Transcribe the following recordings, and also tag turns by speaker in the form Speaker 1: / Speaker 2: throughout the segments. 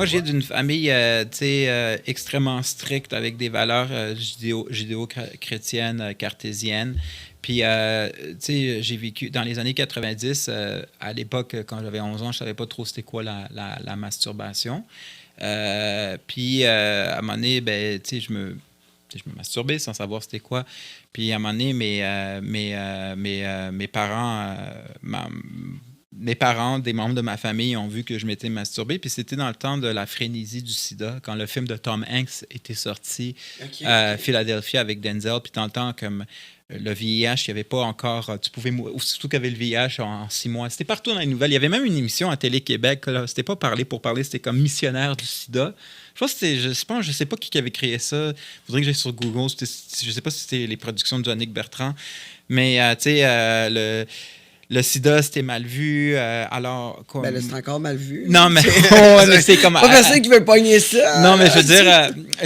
Speaker 1: moi, j'ai d'une famille extrêmement stricte avec des valeurs judéo-chrétiennes, cartésiennes. Puis, j'ai vécu dans les années 90, à l'époque, quand j'avais 11 ans, je ne savais pas trop c'était quoi la masturbation. Puis, à un moment donné, ben, je me masturbais sans savoir c'était quoi. Puis, à un moment donné, mes parents, des membres de ma famille ont vu que je m'étais masturbé, puis c'était dans le temps de la frénésie du sida, quand le film de Tom Hanks était sorti à Philadelphie avec Denzel, puis dans le temps, comme le VIH, il n'y avait pas encore... Tu pouvais mourir, surtout qu'il y avait le VIH en 6 mois. C'était partout dans les nouvelles. Il y avait même une émission à Télé-Québec, là, c'était pas parler pour parler, c'était comme missionnaire du sida. Je pense que c'était... Je sais pas qui avait créé ça. Il faudrait que j'aille sur Google. Je sais pas si c'était les productions de Yannick Bertrand, mais le sida, c'était mal vu. Alors, comme...
Speaker 2: Ben là, c'est encore mal vu.
Speaker 1: Non, mais c'est comme...
Speaker 2: Pas personne qui veut pogner ça.
Speaker 1: Non, mais je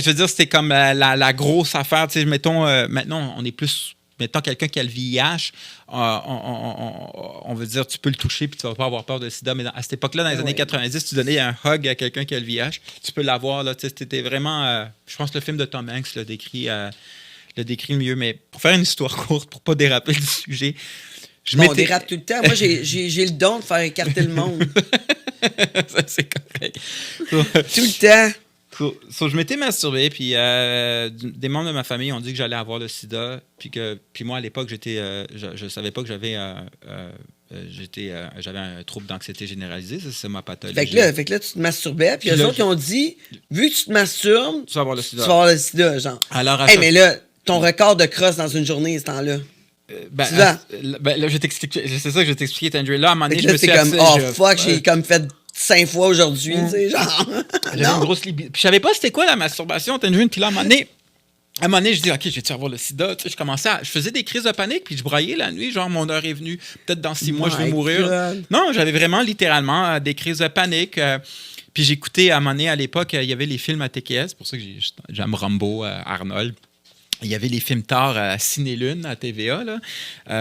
Speaker 1: veux dire, c'était comme la grosse affaire. Tu sais, mettons, maintenant, on est plus... Mettons, quelqu'un qui a le VIH, on veut dire, tu peux le toucher puis tu vas pas avoir peur de sida. Mais à cette époque-là, dans les années 90, tu donnais un hug à quelqu'un qui a le VIH, tu peux l'avoir. Là, c'était vraiment... je pense que le film de Tom Hanks le décrit mieux. Mais pour faire une histoire courte, pour pas déraper du sujet...
Speaker 2: On dérape tout le temps. Moi, j'ai le don de faire écarter le monde.
Speaker 1: Ça, c'est correct.
Speaker 2: Tout le temps.
Speaker 1: Je m'étais masturbé, puis des membres de ma famille ont dit que j'allais avoir le sida, puis moi, à l'époque, je savais pas que j'avais un trouble d'anxiété généralisée. Ça, c'est ma pathologie.
Speaker 2: Fait que là, tu te masturbais, puis eux autres, ils ont dit, vu que tu te masturbes,
Speaker 1: tu vas avoir le sida.
Speaker 2: Tu vas avoir le sida, genre.
Speaker 1: Alors,
Speaker 2: mais là, ton record de crosse dans une journée, ce temps-là.
Speaker 1: Là, je vais t'expliquer. C'est ça que je vais t'expliquer, Andrew. Là, à un moment donné, je me suis
Speaker 2: comme, fuck, j'ai comme fait 5 fois aujourd'hui, tu sais, genre.
Speaker 1: J'avais une grosse libido. Puis je savais pas c'était quoi la masturbation, Andrew. Puis là, à un moment donné, je dis, OK, je vais-tu avoir le sida? Tu sais, je faisais des crises de panique, puis je braillais la nuit, genre, mon heure est venue. Peut-être dans 6 mois, je vais mourir.
Speaker 2: God.
Speaker 1: Non, j'avais vraiment, littéralement, des crises de panique. Puis j'écoutais, à un moment donné, à l'époque, il y avait les films à TQS. C'est pour ça que j'aime Rambo, Arnold. Il y avait les films tard à Ciné-Lune, à TVA, là.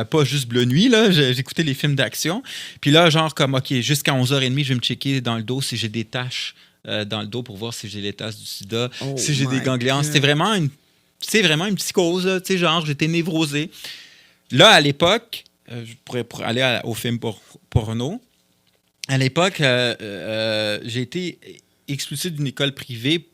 Speaker 1: Pas juste Bleu Nuit, là. J'écoutais les films d'action. Puis là, genre, comme, OK, jusqu'à 11h30, je vais me checker dans le dos si j'ai des taches dans le dos pour voir si j'ai les taches du sida, si j'ai des ganglions. C'était vraiment une psychose, tu sais, genre, j'étais névrosé. Là, à l'époque, je pourrais aller au film porno. À l'époque, j'ai été expulsé d'une école privée.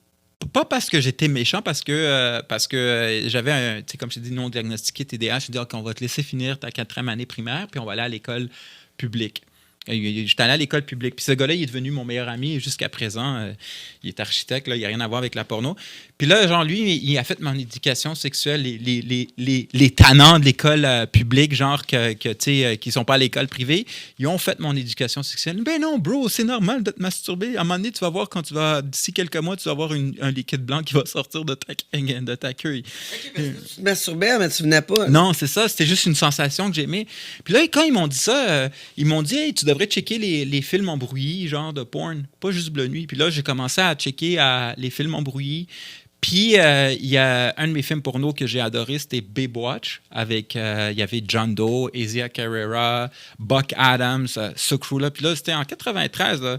Speaker 1: Pas parce que j'étais méchant, parce que j'avais un, tu sais, comme je t'ai dit, non diagnostiqué TDAH. Je dis, OK, on va te laisser finir ta 4e année primaire, puis on va aller à l'école publique. J'étais allé à l'école publique. Puis ce gars-là, il est devenu mon meilleur ami jusqu'à présent. Il est architecte, là, il n'a rien à voir avec la porno. Puis là, genre, lui, il a fait mon éducation sexuelle. Les tannants de l'école publique, genre, qui ne sont pas à l'école privée, ils ont fait mon éducation sexuelle. Ben non, bro, c'est normal de te masturber. À un moment donné, tu vas voir, d'ici quelques mois, tu vas avoir un liquide blanc qui va sortir de ta queue.
Speaker 2: Okay, tu te masturbais, mais tu venais pas.
Speaker 1: Non, c'est ça. C'était juste une sensation que j'aimais. Puis là, quand ils m'ont dit ça, ils m'ont dit, hey, tu devrais checker les films embrouillés, genre de porn, pas juste Bleu Nuit. Puis là, j'ai commencé à checker les films embrouillés. Puis, il y a un de mes films porno que j'ai adoré, c'était Baywatch, avec, il y avait John Doe, Asia Carrera, Buck Adams, ce crew-là. Puis là, c'était en 93. Là.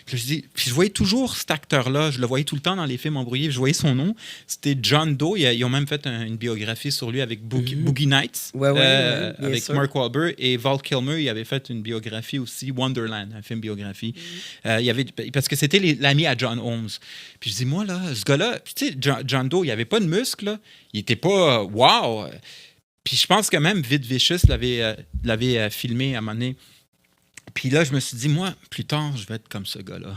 Speaker 1: Puis je voyais toujours cet acteur-là, je le voyais tout le temps dans les films embrouillés, je voyais son nom. C'était John Doe. Ils ont même fait une biographie sur lui avec Boogie Nights, avec sûr. Mark Wahlberg. Et Val Kilmer, il avait fait une biographie aussi, Wonderland, un film biographie. Parce que c'était l'ami à John Holmes. Puis je dis, moi, là, ce gars-là, tu sais, John Doe, il avait pas de muscles, là. Il était pas wow. Puis je pense que même Vid Vicious l'avait filmé à un moment donné. Puis là, je me suis dit, moi, plus tard, je vais être comme ce gars-là.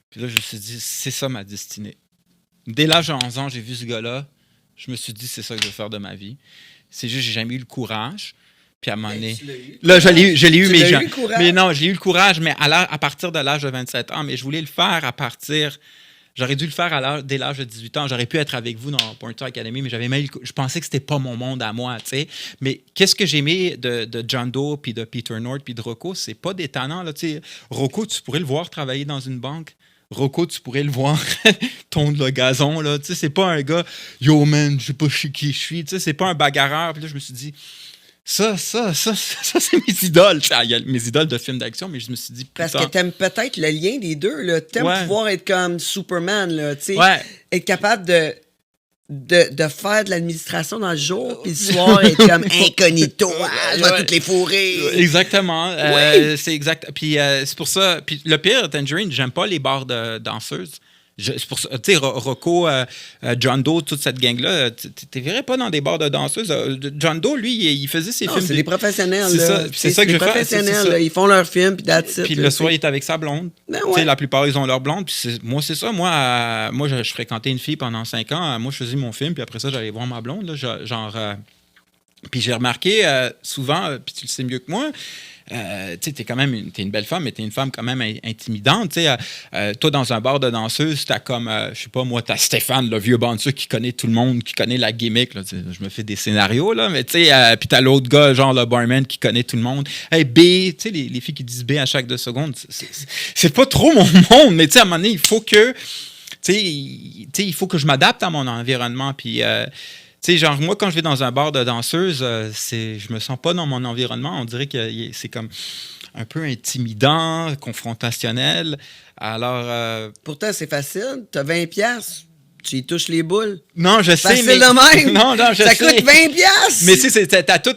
Speaker 1: Puis là, je me suis dit, c'est ça ma destinée. Dès l'âge de 11 ans, j'ai vu ce gars-là. Je me suis dit, c'est ça que je veux faire de ma vie. C'est juste, j'ai jamais eu le courage. Puis à un moment donné. Là, je l'ai eu, mais non, j'ai eu le courage, mais à partir de l'âge de 27 ans. Mais je voulais le faire à partir. J'aurais dû le faire dès l'âge de 18 ans. J'aurais pu être avec vous dans Porn Star Academy, mais je pensais que c'était pas mon monde à moi, tu sais. Mais qu'est-ce que j'aimais de John Doe, puis de Peter North, puis de Rocco, c'est pas des tannants, là, tu sais. Rocco, tu pourrais le voir travailler dans une banque. Rocco, tu pourrais le voir tondre le gazon, là. Tu sais, c'est pas un gars, yo man, je sais pas qui je suis. Tu sais, c'est pas un bagarreur. Puis là, je me suis dit, Ça, c'est mes idoles. Il y a mes idoles de films d'action, mais je me suis dit plus
Speaker 2: Parce
Speaker 1: tard.
Speaker 2: que t'aimes peut-être le lien des deux, là. T'aimes
Speaker 1: Ouais.
Speaker 2: pouvoir être comme Superman, là, tu sais.
Speaker 1: Ouais.
Speaker 2: Être capable de faire de l'administration dans le jour, puis le soir, être comme incognito. Ah, je vais
Speaker 1: Ouais.
Speaker 2: toutes les fourrer.
Speaker 1: Exactement.
Speaker 2: Oui.
Speaker 1: C'est exact. Puis c'est pour ça. Puis le pire, Tangerine, j'aime pas les bars de danseuses. C'est pour ça. Tu sais, Rocco, John Doe, toute cette gang-là, tu verrais pas dans des bars de danseuses. John Doe, lui, il faisait ses
Speaker 2: Non,
Speaker 1: films.
Speaker 2: c'est des professionnels,
Speaker 1: C'est
Speaker 2: là.
Speaker 1: ça. Puis c'est ça que
Speaker 2: des
Speaker 1: je fais.
Speaker 2: professionnels,
Speaker 1: C'est ça.
Speaker 2: là. Ils font leur film, puis that's it,
Speaker 1: Puis
Speaker 2: là,
Speaker 1: le soir,
Speaker 2: tu
Speaker 1: il
Speaker 2: sais.
Speaker 1: est avec sa blonde.
Speaker 2: Ben
Speaker 1: Tu
Speaker 2: ouais.
Speaker 1: sais, la plupart, ils ont leur blonde. Puis moi, c'est ça. Moi, je fréquentais une fille pendant 5 ans. Moi, je faisais mon film. Puis après ça, j'allais voir ma blonde. Là, genre. Puis j'ai remarqué souvent, puis tu le sais mieux que moi, tu sais, t'es une belle femme, mais t'es une femme quand même intimidante. Tu sais, toi, dans un bar de danseuse, t'as comme, je sais pas moi, t'as Stéphane, le vieux bandeux qui connaît tout le monde, qui connaît la gimmick. Là, je me fais des scénarios, là, mais tu sais, puis t'as l'autre gars, genre le barman, qui connaît tout le monde. Hey, B, tu sais, les filles qui disent B à chaque 2 secondes, c'est pas trop mon monde, mais tu sais, à un moment donné, il faut que, il faut que je m'adapte à mon environnement, puis... tu sais, genre, moi, quand je vais dans un bar de danseuse, je me sens pas dans mon environnement. On dirait que c'est comme un peu intimidant, confrontationnel. Alors...
Speaker 2: Pourtant, c'est facile. T'as 20 piastres. Tu y touches les boules.
Speaker 1: non, je sais,
Speaker 2: Facile
Speaker 1: mais...
Speaker 2: de même.
Speaker 1: non, je
Speaker 2: Ça
Speaker 1: sais.
Speaker 2: coûte 20 piastres.
Speaker 1: Mais tu sais, t'as tout...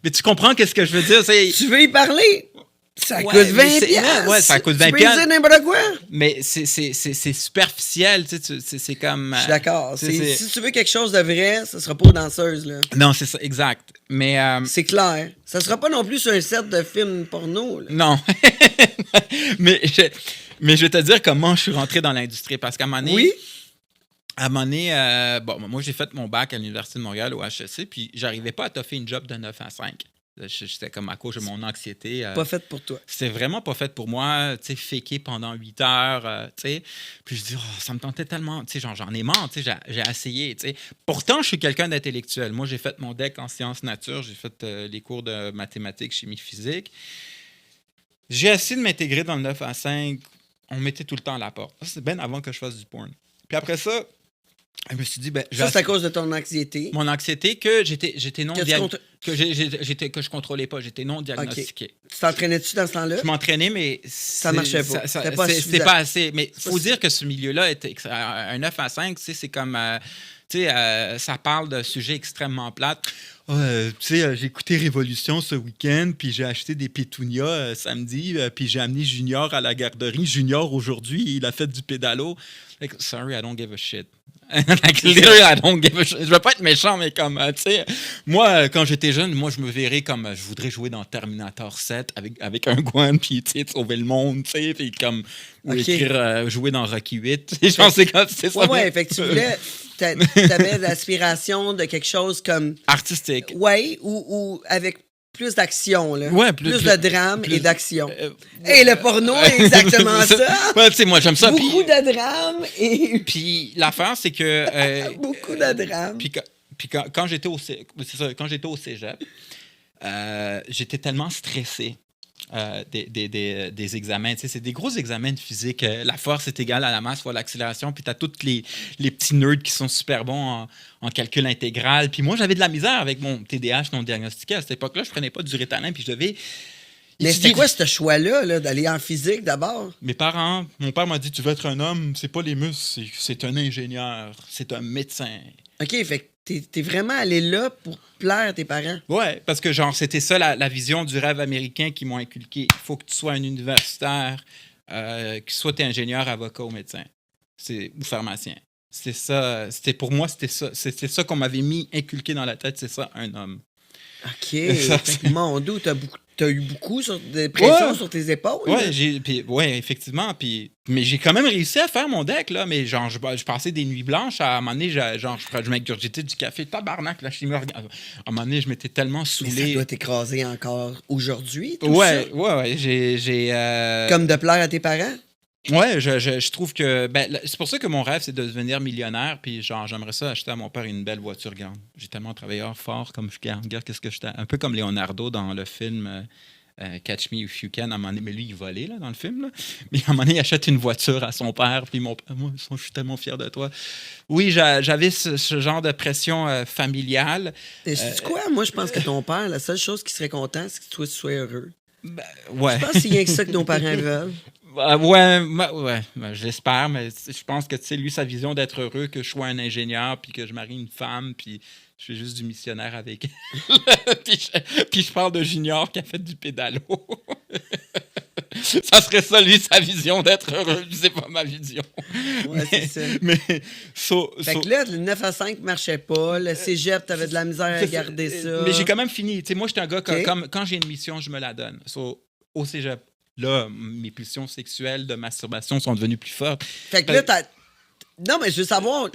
Speaker 1: mais tu comprends qu'est-ce que je veux dire?
Speaker 2: Tu veux y parler? Ça
Speaker 1: Ouais,
Speaker 2: coûte 20
Speaker 1: mais
Speaker 2: piastres.
Speaker 1: ouais, ça coûte 20
Speaker 2: Tu peux
Speaker 1: piastres.
Speaker 2: dire n'importe quoi.
Speaker 1: Mais c'est superficiel, tu sais, c'est comme...
Speaker 2: Je suis d'accord.
Speaker 1: c'est-
Speaker 2: Si tu veux quelque chose de vrai, ça sera pas aux danseuses, là.
Speaker 1: Non, c'est ça, exact. Mais...
Speaker 2: C'est clair. Ça sera pas non plus sur un set de film porno, là.
Speaker 1: Non. mais je vais te dire comment je suis rentré dans l'industrie. Parce qu'à un moment donné,
Speaker 2: Oui?
Speaker 1: à un moment donné, moi, j'ai fait mon bac à l'Université de Montréal, au HEC, puis j'arrivais pas à toffer une job de 9 à 5. J'étais comme à cause de mon anxiété.
Speaker 2: Pas fait pour toi.
Speaker 1: C'était vraiment pas fait pour moi, tu sais, faker pendant 8 heures, tu sais. Puis je dis, oh, ça me tentait tellement, tu sais, genre, j'en ai marre, tu sais, j'ai essayé, tu sais. Pourtant, je suis quelqu'un d'intellectuel. Moi, j'ai fait mon DEC en sciences nature, j'ai fait les cours de mathématiques, chimie, physique. J'ai essayé de m'intégrer dans le 9 à 5. On me mettait tout le temps à la porte. Ça, c'est bien avant que je fasse du porn. Puis après ça, je me suis dit,
Speaker 2: Ça, c'est à cause de ton anxiété.
Speaker 1: mon anxiété que j'étais non
Speaker 2: Que tu
Speaker 1: diagnostiqué. Que je contrôlais pas, j'étais non diagnostiqué.
Speaker 2: Tu t'entraînais-tu dans ce temps-là?
Speaker 1: Je m'entraînais, mais
Speaker 2: Ça marchait pas. C'était pas
Speaker 1: c'était
Speaker 2: suffisant.
Speaker 1: pas assez. Mais il faut
Speaker 2: Ça,
Speaker 1: dire que ce milieu-là, un 9 à 5, tu sais, c'est comme... ça parle de sujets extrêmement plates. J'ai écouté Révolution ce week-end, puis j'ai acheté des pétunias samedi, puis j'ai amené Junior à la garderie. Junior, aujourd'hui, il a fait du pédalo. Like, sorry, I don't give a shit. Like, literally, I don't give a shit. Je veux pas être méchant, mais comme, tu sais, moi, quand j'étais jeune, moi, je me verrais comme, je voudrais jouer dans Terminator 7 avec un guan, puis, tu sais, sauver le monde, tu sais, puis comme, ou écrire, jouer dans Rocky 8. Je pense que c'est ça.
Speaker 2: Ouais, fait que tu voulais... T'avais l'aspiration de quelque chose comme...
Speaker 1: Artistique.
Speaker 2: Ouais, ou avec plus d'action, là.
Speaker 1: Ouais,
Speaker 2: plus de drame
Speaker 1: plus-
Speaker 2: et d'action. Et le porno est exactement ça.
Speaker 1: Ouais, tu sais, moi, j'aime ça.
Speaker 2: Beaucoup de drame et...
Speaker 1: Puis l'affaire, c'est que...
Speaker 2: Beaucoup de drame.
Speaker 1: Puis quand j'étais quand j'étais au cégep, j'étais tellement stressé des examens. Tu sais, c'est des gros examens de physique. La force est égale à la masse fois l'accélération. Puis tu as tous les petits nerds qui sont super bons en calcul intégral. Puis moi, j'avais de la misère avec mon TDAH non diagnostiqué. À cette époque-là, je prenais pas du Ritalin. Puis je devais...
Speaker 2: Mais c'était quoi ce choix-là, là, d'aller en physique d'abord?
Speaker 1: Mon père m'a dit, tu veux être un homme, c'est pas les muscles, c'est un ingénieur, c'est un médecin.
Speaker 2: OK, fait que t'es vraiment allé là pour plaire à tes parents.
Speaker 1: Ouais, parce que genre, c'était ça la vision du rêve américain qu'ils m'ont inculqué. Il faut que tu sois un universitaire, que soit t'es ingénieur, avocat ou médecin. Ou pharmacien. C'était ça, pour moi, c'était ça qu'on m'avait inculqué dans la tête, c'est ça, un homme.
Speaker 2: OK. Fait que, mon Dieu, t'as eu beaucoup de pression sur tes épaules.
Speaker 1: Ouais, effectivement. Mais j'ai quand même réussi à faire mon deck, là. Mais genre, je passais des nuits blanches. À un moment donné, je m'ingurgitais du café. Tabarnak, la chimie organique. À un moment donné, je m'étais tellement saoulé.
Speaker 2: Mais ça doit t'écraser encore aujourd'hui, tout
Speaker 1: ouais,
Speaker 2: ça?
Speaker 1: Ouais. J'ai...
Speaker 2: Comme de plaire à tes parents?
Speaker 1: Ouais, je trouve que... c'est pour ça que mon rêve, c'est de devenir millionnaire. Puis genre, j'aimerais ça acheter à mon père une belle voiture. Regarde, j'ai tellement travaillé fort comme je regarde qu'est-ce que j'étais... Un peu comme Leonardo dans le film Catch Me If You Can. À un moment donné, mais lui, il volait là, dans le film. Là. Mais à un moment donné, il achète une voiture à son père. Puis mon père, moi, je suis tellement fier de toi. Oui, j'avais ce genre de pression familiale.
Speaker 2: C'est quoi? Moi, je pense que ton père, la seule chose qui serait content, c'est que toi, tu sois heureux.
Speaker 1: Ouais.
Speaker 2: Je pense que c'est rien que ça que nos parents veulent.
Speaker 1: J'espère, mais je pense que, tu sais, lui, sa vision d'être heureux, que je sois un ingénieur, puis que je marie une femme, puis je fais juste du missionnaire avec elle. puis je parle de Junior qui a fait du pédalo. Ça serait ça, lui, sa vision d'être heureux. C'est pas ma vision.
Speaker 2: Ouais, c'est ça.
Speaker 1: Fait
Speaker 2: que là, le 9 à 5 marchait pas. Le cégep, t'avais de la misère à garder ça.
Speaker 1: Mais j'ai quand même fini. Tu sais, moi, j'étais un gars,
Speaker 2: Okay.
Speaker 1: comme quand j'ai une mission, je me la donne. Au cégep, là, mes pulsions sexuelles de masturbation sont devenues plus fortes.
Speaker 2: Fait que là, Non, mais je veux savoir...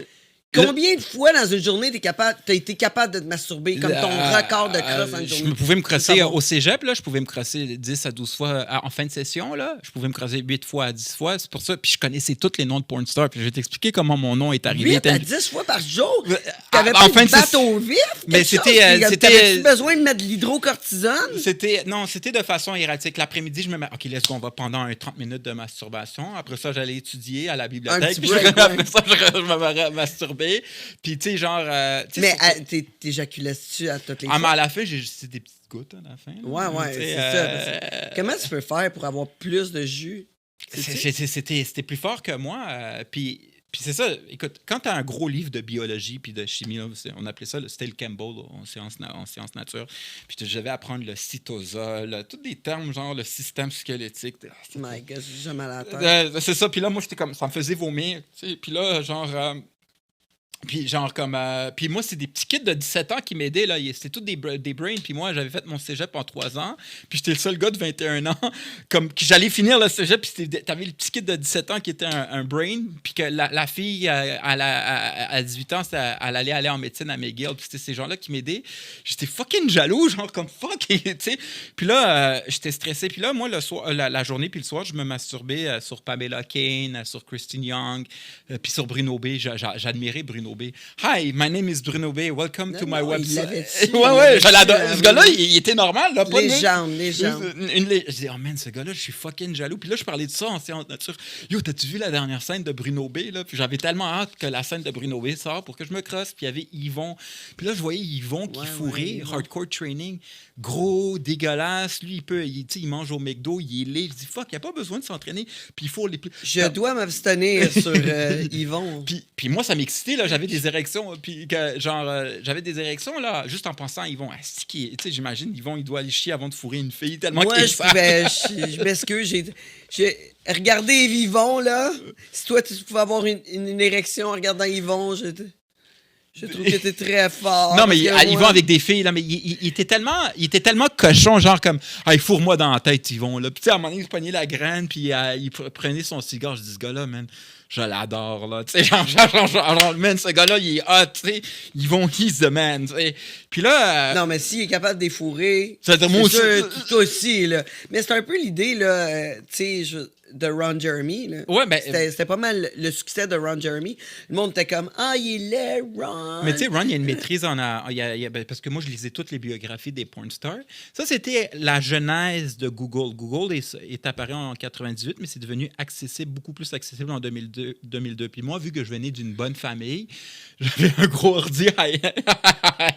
Speaker 2: Combien de fois dans une journée t'as été capable de te masturber comme ton record de crosse en une journée?
Speaker 1: Je pouvais me crosser au cégep, là, je pouvais me crosser 10 à 12 fois en fin de session. Là. Je pouvais me crosser 8 fois à 10 fois. C'est pour ça. Puis je connaissais tous les noms de porn stars. Puis je vais t'expliquer comment mon nom est arrivé.
Speaker 2: 8 à 10 fois par jour? T'avais
Speaker 1: en
Speaker 2: pas
Speaker 1: fin
Speaker 2: de bateau vif?
Speaker 1: Mais
Speaker 2: T'avais-tu besoin de mettre de l'hydrocortisone?
Speaker 1: C'était de façon erratique. L'après-midi, je me mets... OK, let's go, on va pendant 30 minutes de masturbation. Après ça, j'allais étudier à la bibliothèque. Puis après ça, je me masturbais. Puis tu sais, genre...
Speaker 2: mais t'éjaculais-tu à toutes les fois?
Speaker 1: Mais à la fin, c'était des petites gouttes à la fin.
Speaker 2: Ouais, c'est ça. Comment tu peux faire pour avoir plus de jus?
Speaker 1: C'était plus fort que moi. Puis c'est ça, écoute, quand tu as un gros livre de biologie puis de chimie, là, on appelait ça, c'était le Campbell là, en sciences nature, puis je devais apprendre le cytosol, tous des termes genre le système squelettique.
Speaker 2: My God, j'ai jamais à la tête.
Speaker 1: C'est ça, puis là, moi, j'étais comme, ça me faisait vomir, tu sais, puis là, genre... Puis moi, c'est des petits kids de 17 ans qui m'aidaient. Là. C'était tous des brains. Puis moi, j'avais fait mon cégep en 3 ans. Puis j'étais le seul gars de 21 ans. J'allais finir le cégep. Puis t'avais le petit kid de 17 ans qui était un brain. Puis que la fille, à 18 ans, elle allait aller en médecine à McGill. Puis c'était ces gens-là qui m'aidaient. J'étais fucking jaloux. Genre comme fuck. Tu sais. Puis là, j'étais stressé. Puis là, moi, le soir, la journée puis le soir, je me masturbais sur Pamela Kane, sur Christine Young, puis sur Bruno B. J'admirais Bruno B. Hi, my name is Bruno B. Welcome to my website. Ouais, je l'adore. Ce gars-là, il était normal. Là, pas
Speaker 2: légende.
Speaker 1: Je dis, oh man, ce gars-là, je suis fucking jaloux. Puis là, je parlais de ça en séance nature. Yo, t'as-tu vu la dernière scène de Bruno B? Là? Puis j'avais tellement hâte que la scène de Bruno B sorte pour que je me crosse. Puis il y avait Yvon. Puis là, je voyais Yvon qui fourrait, hardcore training, gros, dégueulasse. Lui, il mange au McDo, il est laid. Je dis, fuck, il n'y a pas besoin de s'entraîner. Puis il faut les plus.
Speaker 2: Je dois m'abstenir sur Yvon.
Speaker 1: Puis moi, ça m'excitait, là. J'avais des érections. Puis j'avais des érections, là, juste en pensant à Yvon. Tu sais, j'imagine, Yvon, il doit aller chier avant de fourrer une fille tellement qu'il est sale.
Speaker 2: Je m'excuse, j'ai regardé Yvon, là. Si toi, tu pouvais avoir une érection en regardant Yvon, je trouve que t'es très fort.
Speaker 1: Non, mais Yvon avec des filles, là, mais il était tellement cochon, genre comme, hey, fourre-moi dans la tête, Yvon, là. Puis, tu sais, à un moment donné, il se pognait la graine, puis il prenait son cigare. Je dis, ce gars-là, man, je l'adore, là. Tu sais, genre, man, ce gars-là, il est hot, tu sais. Yvon, he's the man, tu sais. Puis là.
Speaker 2: Non, mais s'il est capable de défourrer.
Speaker 1: C'est sûr,
Speaker 2: toi aussi, là. Mais c'est un peu l'idée, là, tu sais, de Ron Jeremy. Là.
Speaker 1: Ouais, ben,
Speaker 2: c'était pas mal le succès de Ron Jeremy. Le monde était comme, il est laid, Ron.
Speaker 1: Mais tu sais, Ron, il y a une maîtrise parce que moi, je lisais toutes les biographies des porn stars. Ça, c'était la genèse de Google. Google est apparu en 98, mais c'est devenu beaucoup plus accessible en 2002. Puis moi, vu que je venais d'une bonne famille, j'avais un gros ordi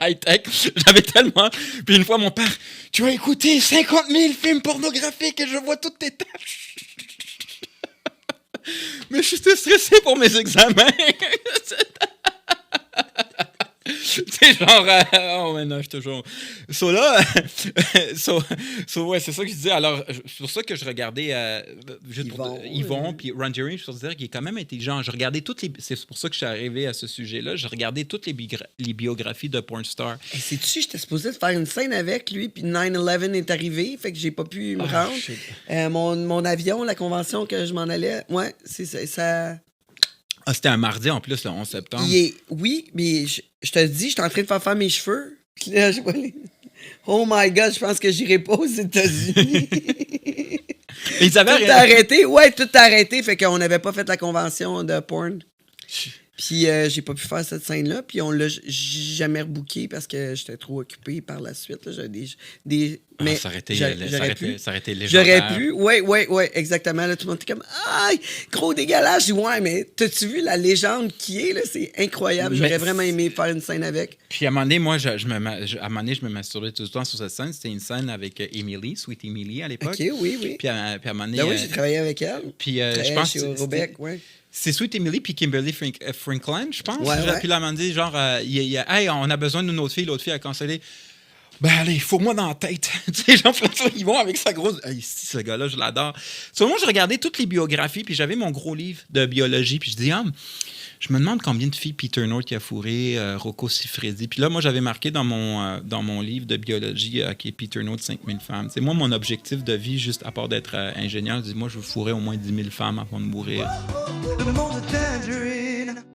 Speaker 1: high-tech. J'avais tellement... Puis une fois, mon père, tu as écouté 50 000 films pornographiques et je vois toutes tes tâches. Mais je suis stressé pour mes examens. C'est genre... oh, mais non, je te jure. Ouais, c'est ça que je disais. Alors, c'est pour ça que je regardais Yvon, puis Ron Jeremy, je peux dire qu'il est quand même intelligent. Je regardais c'est pour ça que je suis arrivé à ce sujet-là. Je regardais toutes les biographies de porn stars.
Speaker 2: Et sais-tu, j'étais supposé de faire une scène avec lui, puis 9/11 est arrivé, fait que j'ai pas pu me rendre. Mon avion, la convention que je m'en allais, ouais, c'est ça...
Speaker 1: Ah, c'était un mardi en plus, le 11 septembre.
Speaker 2: Oui, mais je te dis, j'étais en train de faire mes cheveux. Puis là, oh my God, je pense que j'irai pas aux États-Unis.
Speaker 1: Ils avaient
Speaker 2: tout a arrêté. Ouais, tout a arrêté. Fait qu'on n'avait pas fait la convention de porn. Puis j'ai pas pu faire cette scène-là. Puis on l'a jamais rebooké parce que j'étais trop occupé par la suite. Là. Mais
Speaker 1: ça aurait été,
Speaker 2: j'aurais pu.
Speaker 1: ça aurait été légendaire.
Speaker 2: J'aurais pu. Oui, exactement. Là, tout le monde était comme aïe, gros dégueulasse. Je dis, ouais, mais t'as-tu vu la légende qui est là? C'est incroyable. J'aurais vraiment aimé faire une scène avec.
Speaker 1: Puis à un moment donné, moi, à un moment donné, je me masturbais tout le temps sur cette scène. C'était une scène avec Emily, Sweet Emily à l'époque.
Speaker 2: OK, oui.
Speaker 1: Puis à un moment donné.
Speaker 2: Ben oui, j'ai travaillé avec elle.
Speaker 1: Puis je pense
Speaker 2: que Robec, ouais.
Speaker 1: C'est Sweet Emily puis Kimberly Franklin, je pense.
Speaker 2: Ouais.
Speaker 1: Puis là, elle m'a dit, genre, hey, on a besoin d'une autre fille. L'autre fille a cancellé. Ben allez, faut-moi dans la tête. Tu sais, Jean-François Yvon avec sa grosse... Hey, ce gars-là, je l'adore. Sur moi, je regardais toutes les biographies, puis j'avais mon gros livre de biologie, puis je dis, je me demande combien de filles Peter North a fourré, Rocco Siffredi. Puis là, moi, j'avais marqué dans mon livre de biologie qui est Peter North, 5000 femmes. C'est moi, mon objectif de vie, juste à part d'être ingénieur, je dis, moi, je veux fourrer au moins 10 000 femmes avant de mourir.